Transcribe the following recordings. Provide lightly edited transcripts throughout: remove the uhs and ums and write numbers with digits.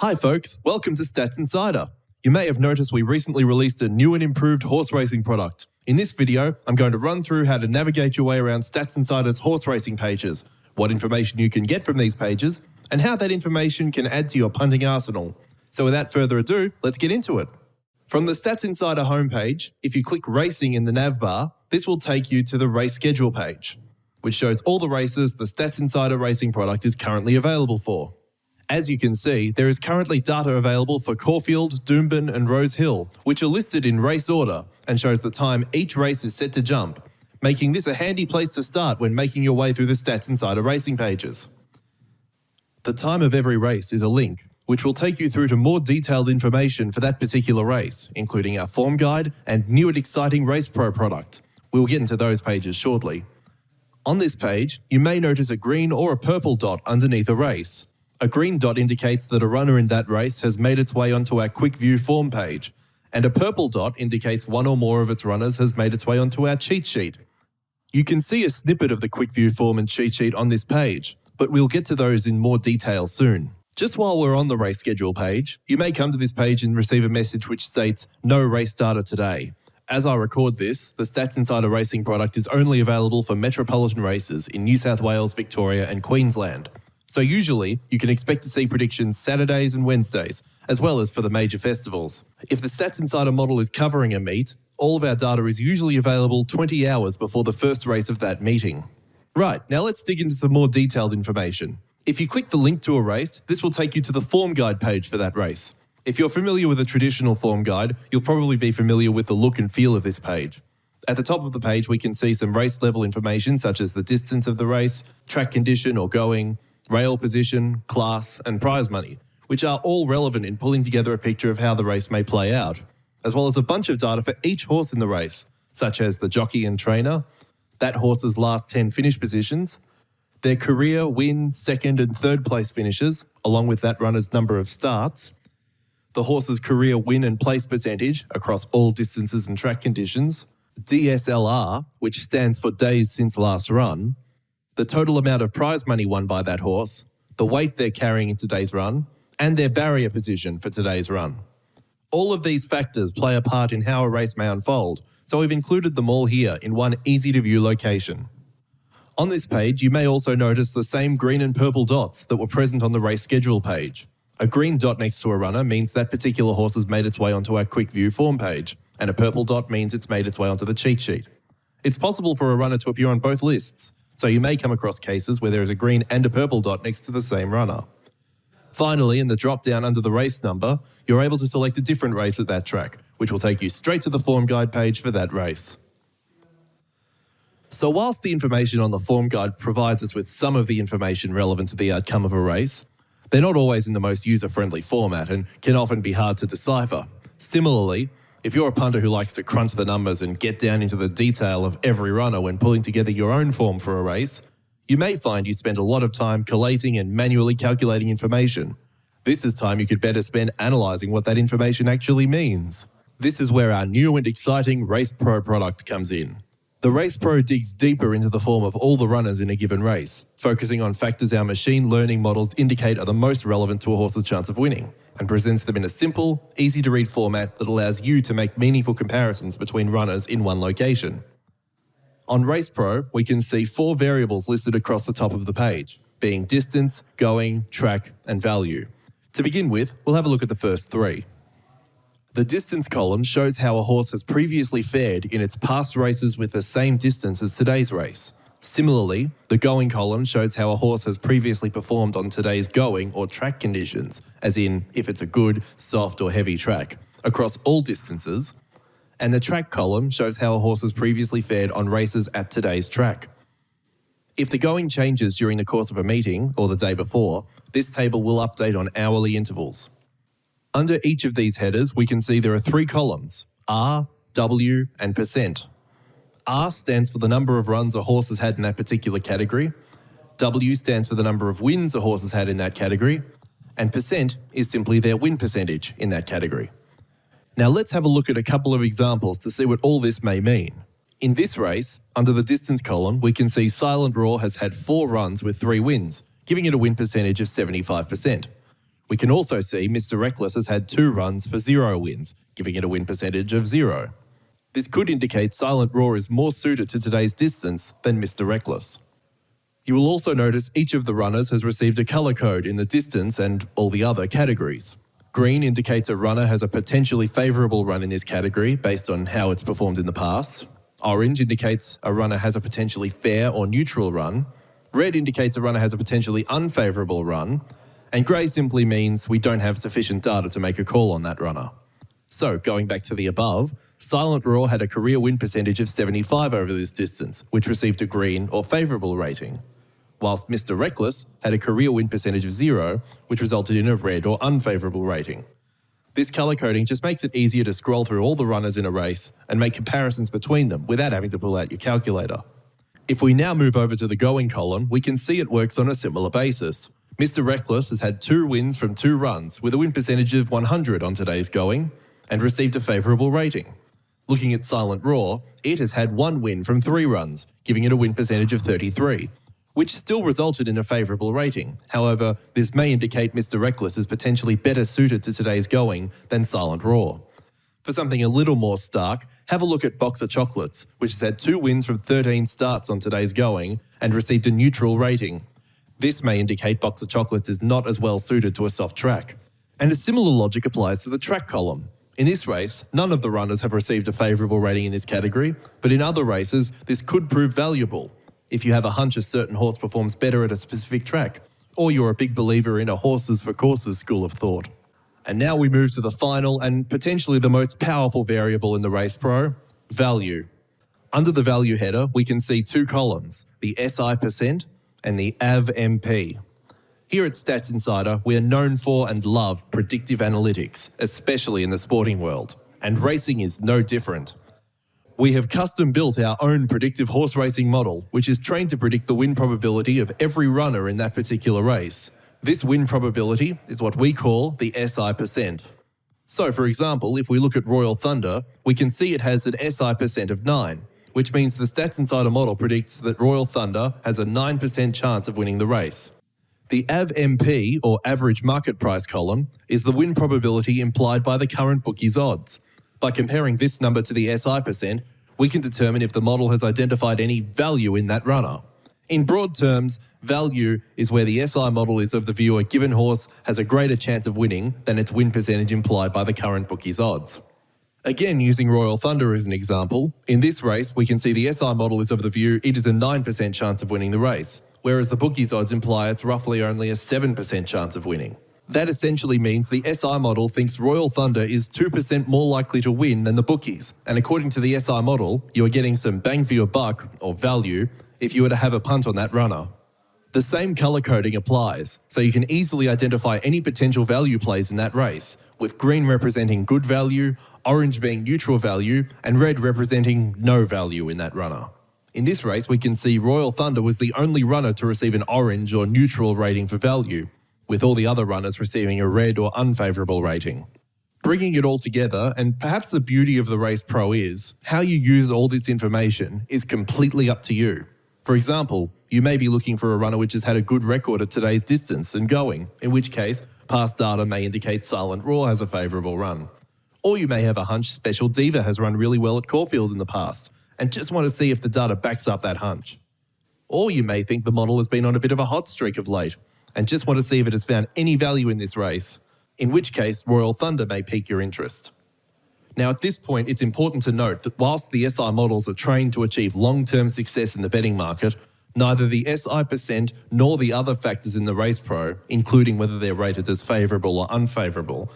Hi folks, welcome to Stats Insider. You may have noticed we recently released a new and improved horse racing product. In this video, I'm going to run through how to navigate your way around Stats Insider's horse racing pages, what information you can get from these pages, and how that information can add to your punting arsenal. So without further ado, let's get into it. From the Stats Insider homepage, if you click Racing in the nav bar, this will take you to the race schedule page, which shows all the races the Stats Insider racing product is currently available for. As you can see, there is currently data available for Caulfield, Doomben and Rose Hill, which are listed in race order and shows the time each race is set to jump, making this a handy place to start when making your way through the Stats Insider racing pages. The time of every race is a link, which will take you through to more detailed information for that particular race, including our form guide and new and exciting Race Pro product. We'll get into those pages shortly. On this page, you may notice a green or a purple dot underneath a race. A green dot indicates that a runner in that race has made its way onto our Quick View form page, and a purple dot indicates one or more of its runners has made its way onto our cheat sheet. You can see a snippet of the Quick View form and cheat sheet on this page, but we'll get to those in more detail soon. Just while we're on the race schedule page, you may come to this page and receive a message which states, "No race starter today." As I record this, the Stats Insider racing product is only available for metropolitan races in New South Wales, Victoria and Queensland. So usually, you can expect to see predictions Saturdays and Wednesdays, as well as for the major festivals. If the Stats Insider model is covering a meet, all of our data is usually available 20 hours before the first race of that meeting. Right, now let's dig into some more detailed information. If you click the link to a race, this will take you to the form guide page for that race. If you're familiar with a traditional form guide, you'll probably be familiar with the look and feel of this page. At the top of the page, we can see some race level information such as the distance of the race, track condition or going, rail position, class, and prize money, which are all relevant in pulling together a picture of how the race may play out, as well as a bunch of data for each horse in the race, such as the jockey and trainer, that horse's last 10 finish positions, their career win, second and third place finishes, along with that runner's number of starts, the horse's career win and place percentage across all distances and track conditions, DSLR, which stands for days since last run, the total amount of prize money won by that horse, the weight they're carrying in today's run, and their barrier position for today's run. All of these factors play a part in how a race may unfold, so we've included them all here in one easy-to-view location. On this page, you may also notice the same green and purple dots that were present on the race schedule page. A green dot next to a runner means that particular horse has made its way onto our Quick View form page, and a purple dot means it's made its way onto the cheat sheet. It's possible for a runner to appear on both lists, so you may come across cases where there is a green and a purple dot next to the same runner. Finally, in the drop-down under the race number, you're able to select a different race at that track, which will take you straight to the form guide page for that race. So whilst the information on the form guide provides us with some of the information relevant to the outcome of a race, they're not always in the most user-friendly format and can often be hard to decipher. Similarly, if you're a punter who likes to crunch the numbers and get down into the detail of every runner when pulling together your own form for a race, you may find you spend a lot of time collating and manually calculating information. This is time you could better spend analysing what that information actually means. This is where our new and exciting Race Pro product comes in. The Race Pro digs deeper into the form of all the runners in a given race, focusing on factors our machine learning models indicate are the most relevant to a horse's chance of winning, and presents them in a simple, easy-to-read format that allows you to make meaningful comparisons between runners in one location. On Race Pro, we can see 4 variables listed across the top of the page, being distance, going, track, and value. To begin with, we'll have a look at the first 3. The distance column shows how a horse has previously fared in its past races with the same distance as today's race. Similarly, the going column shows how a horse has previously performed on today's going or track conditions, as in if it's a good, soft or heavy track, across all distances, and the track column shows how a horse has previously fared on races at today's track. If the going changes during the course of a meeting or the day before, this table will update on hourly intervals. Under each of these headers, we can see there are 3 columns, R, W, and %. R stands for the number of runs a horse has had in that particular category, W stands for the number of wins a horse has had in that category, and % is simply their win percentage in that category. Now let's have a look at a couple of examples to see what all this may mean. In this race, under the distance column, we can see Silent Roar has had 4 runs with 3 wins, giving it a win percentage of 75%. We can also see Mr. Reckless has had 2 runs for 0 wins, giving it a win percentage of 0. This could indicate Silent Roar is more suited to today's distance than Mr. Reckless. You will also notice each of the runners has received a colour code in the distance and all the other categories. Green indicates a runner has a potentially favourable run in this category based on how it's performed in the past. Orange indicates a runner has a potentially fair or neutral run. Red indicates a runner has a potentially unfavourable run. And grey simply means we don't have sufficient data to make a call on that runner. So, going back to the above, Silent Roar had a career win percentage of 75 over this distance, which received a green or favourable rating, whilst Mr. Reckless had a career win percentage of 0, which resulted in a red or unfavourable rating. This colour coding just makes it easier to scroll through all the runners in a race and make comparisons between them without having to pull out your calculator. If we now move over to the going column, we can see it works on a similar basis. Mr. Reckless has had 2 wins from 2 runs with a win percentage of 100 on today's going and received a favourable rating. Looking at Silent Roar, it has had 1 win from 3 runs, giving it a win percentage of 33, which still resulted in a favourable rating. However, this may indicate Mr. Reckless is potentially better suited to today's going than Silent Roar. For something a little more stark, have a look at Boxer Chocolates, which has had 2 wins from 13 starts on today's going and received a neutral rating. This may indicate Boxer Chocolates is not as well suited to a soft track. And a similar logic applies to the track column. In this race, none of the runners have received a favourable rating in this category, but in other races, this could prove valuable if you have a hunch a certain horse performs better at a specific track, or you're a big believer in a horses for courses school of thought. And now we move to the final and potentially the most powerful variable in the Race Pro, value. Under the value header, we can see 2 columns, the SI% and the AVMP. Here at Stats Insider, we are known for and love predictive analytics, especially in the sporting world, and racing is no different. We have custom built our own predictive horse racing model, which is trained to predict the win probability of every runner in that particular race. This win probability is what we call the SI%. So, for example, if we look at Royal Thunder, we can see it has an SI% of 9, which means the Stats Insider model predicts that Royal Thunder has a 9% chance of winning the race. The AVMP, or average market price column, is the win probability implied by the current bookie's odds. By comparing this number to the SI%, we can determine if the model has identified any value in that runner. In broad terms, value is where the SI model is of the view a given horse has a greater chance of winning than its win percentage implied by the current bookie's odds. Again, using Royal Thunder as an example, in this race we can see the SI model is of the view it is a 9% chance of winning the race, whereas the bookie's odds imply it's roughly only a 7% chance of winning. That essentially means the SI model thinks Royal Thunder is 2% more likely to win than the bookies, and according to the SI model, you are getting some bang for your buck, or value, if you were to have a punt on that runner. The same colour coding applies, so you can easily identify any potential value plays in that race, with green representing good value, orange being neutral value, and red representing no value in that runner. In this race, we can see Royal Thunder was the only runner to receive an orange or neutral rating for value, with all the other runners receiving a red or unfavourable rating. Bringing it all together, and perhaps the beauty of the Race Pro is, how you use all this information is completely up to you. For example, you may be looking for a runner which has had a good record at today's distance and going, in which case, past data may indicate Silent Roar has a favourable run. Or you may have a hunch Special Diva has run really well at Caulfield in the past, and just want to see if the data backs up that hunch. Or you may think the model has been on a bit of a hot streak of late, and just want to see if it has found any value in this race, in which case Royal Thunder may pique your interest. Now at this point, it's important to note that whilst the SI models are trained to achieve long-term success in the betting market, neither the SI% nor the other factors in the Race Pro, including whether they're rated as favourable or unfavourable,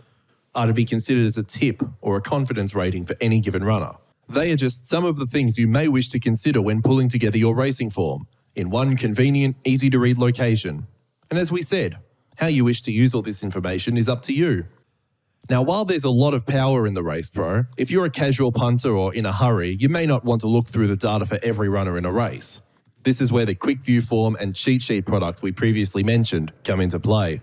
are to be considered as a tip or a confidence rating for any given runner. They are just some of the things you may wish to consider when pulling together your racing form, in one convenient, easy-to-read location. And as we said, how you wish to use all this information is up to you. Now, while there's a lot of power in the Race Pro, if you're a casual punter or in a hurry, you may not want to look through the data for every runner in a race. This is where the quick view form and cheat sheet products we previously mentioned come into play.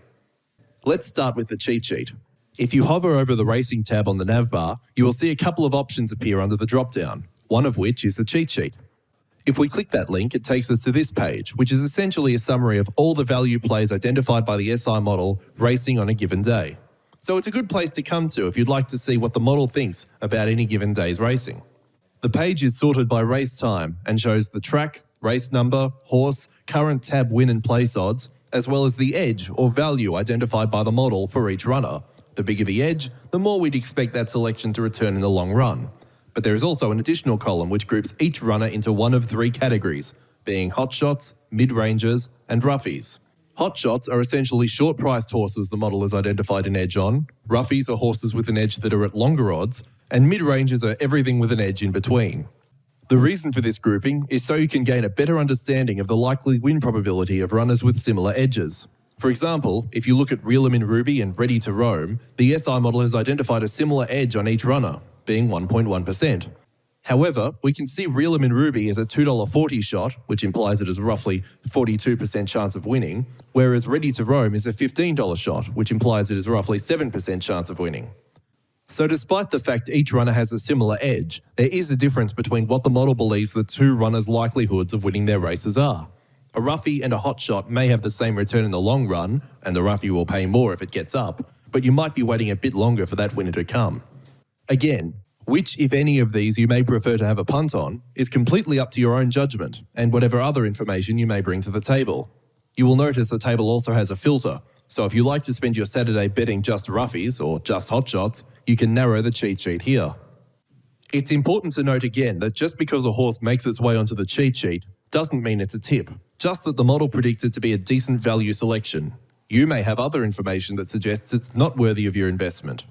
Let's start with the cheat sheet. If you hover over the Racing tab on the navbar, you will see a couple of options appear under the drop-down, one of which is the cheat sheet. If we click that link, it takes us to this page, which is essentially a summary of all the value plays identified by the SI model racing on a given day. So it's a good place to come to if you'd like to see what the model thinks about any given day's racing. The page is sorted by race time and shows the track, race number, horse, current tab win and place odds, as well as the edge or value identified by the model for each runner. The bigger the edge, the more we'd expect that selection to return in the long run. But there is also an additional column which groups each runner into one of three categories, being hot shots, mid-rangers, and roughies. Hot shots are essentially short-priced horses the model has identified an edge on, roughies are horses with an edge that are at longer odds, and mid-rangers are everything with an edge in between. The reason for this grouping is so you can gain a better understanding of the likely win probability of runners with similar edges. For example, if you look at Real 'Em in Ruby and Ready to Roam, the SI model has identified a similar edge on each runner, being 1.1%. However, we can see Real 'Em in Ruby is a $2.40 shot, which implies it has a roughly 42% chance of winning, whereas Ready to Roam is a $15 shot, which implies it has a roughly 7% chance of winning. So despite the fact each runner has a similar edge, there is a difference between what the model believes the two runners' likelihoods of winning their races are. A roughie and a hot shot may have the same return in the long run, and the roughie will pay more if it gets up, but you might be waiting a bit longer for that winner to come. Again, which, if any of these, you may prefer to have a punt on, is completely up to your own judgment and whatever other information you may bring to the table. You will notice the table also has a filter, so if you like to spend your Saturday betting just roughies or just hot shots, you can narrow the cheat sheet here. It's important to note again that just because a horse makes its way onto the cheat sheet doesn't mean it's a tip, just that the model predicts it to be a decent value selection. You may have other information that suggests it's not worthy of your investment.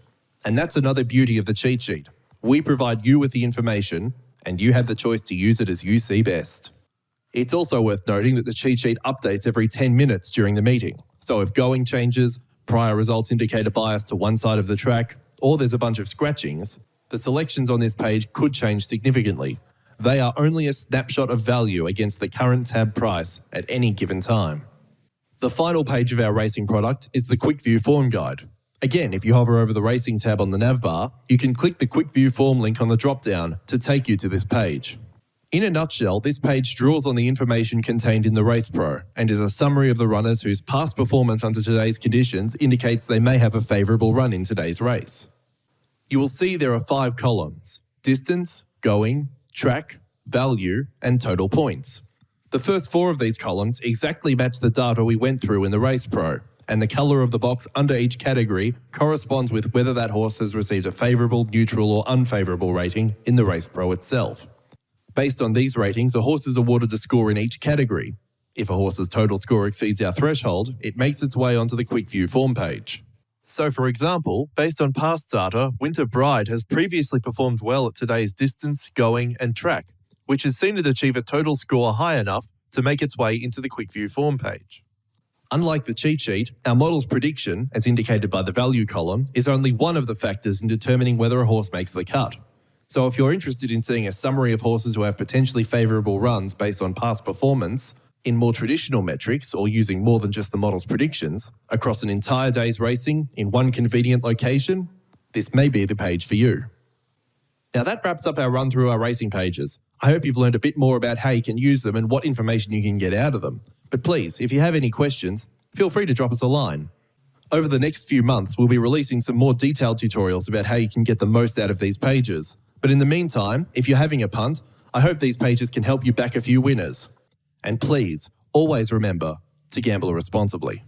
And that's another beauty of the cheat sheet. We provide you with the information, and you have the choice to use it as you see best. It's also worth noting that the cheat sheet updates every 10 minutes during the meeting. So if going changes, prior results indicate a bias to one side of the track, or there's a bunch of scratchings, the selections on this page could change significantly. They are only a snapshot of value against the current tab price at any given time. The final page of our racing product is the Quick View Form Guide. Again, if you hover over the Racing tab on the navbar, you can click the Quick View Form link on the drop-down to take you to this page. In a nutshell, this page draws on the information contained in the Race Pro and is a summary of the runners whose past performance under today's conditions indicates they may have a favourable run in today's race. You will see there are 5 columns: distance, going, track, value, and total points. The first 4 of these columns exactly match the data we went through in the Race Pro, and the colour of the box under each category corresponds with whether that horse has received a favourable, neutral or unfavourable rating in the Race Pro itself. Based on these ratings, a horse is awarded a score in each category. If a horse's total score exceeds our threshold, it makes its way onto the Quick View Form page. So for example, based on past data, Winter Bride has previously performed well at today's distance, going and track, which has seen it achieve a total score high enough to make its way into the Quick View Form page. Unlike the cheat sheet, our model's prediction, as indicated by the value column, is only one of the factors in determining whether a horse makes the cut. So if you're interested in seeing a summary of horses who have potentially favourable runs based on past performance, in more traditional metrics or using more than just the model's predictions, across an entire day's racing in one convenient location, this may be the page for you. Now that wraps up our run through our racing pages. I hope you've learned a bit more about how you can use them and what information you can get out of them. But please, if you have any questions, feel free to drop us a line. Over the next few months, we'll be releasing some more detailed tutorials about how you can get the most out of these pages. But in the meantime, if you're having a punt, I hope these pages can help you back a few winners. And please, always remember to gamble responsibly.